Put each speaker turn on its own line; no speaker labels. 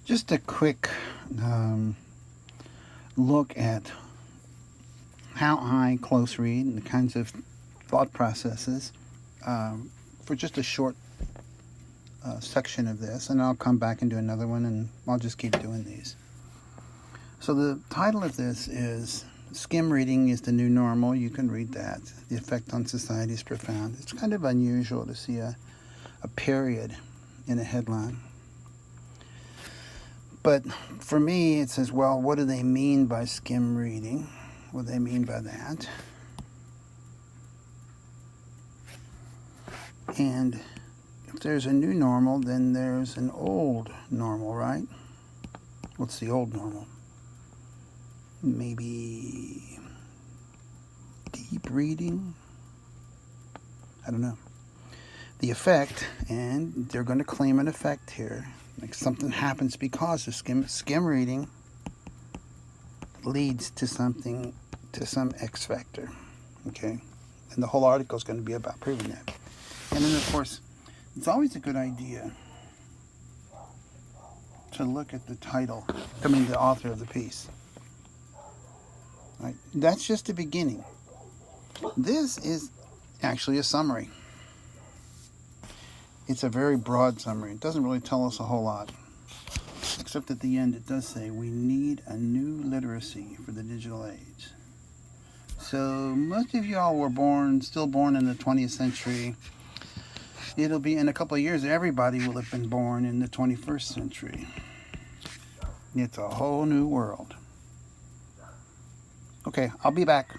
Just a quick look at how I close read and the kinds of thought processes for just a short section of this, and I'll come back and do another one, and I'll just keep doing these. So the title of this is Skim Reading is the New Normal. You can read that. The effect on society is profound. It's kind of unusual to see a period in a headline. But for me, it says, well, what do they mean by skim reading? What do they mean by that? And if there's a new normal, then there's an old normal, right? What's the old normal? Maybe deep reading? I don't know. The effect, and they're going to claim an effect here. Like something happens because of skim reading leads to something, to some X factor. Okay? And the whole article is going to be about proving that. And then, of course, it's always a good idea to look at the title, the author of the piece. Right? That's just the beginning. This is actually a summary. It's a very broad summary. It doesn't really tell us a whole lot. Except at the end it does say we need a new literacy for the digital age. So most of y'all were still born in the 20th century. It'll be in a couple of years, everybody will have been born in the 21st century. It's a whole new world. Okay, I'll be back.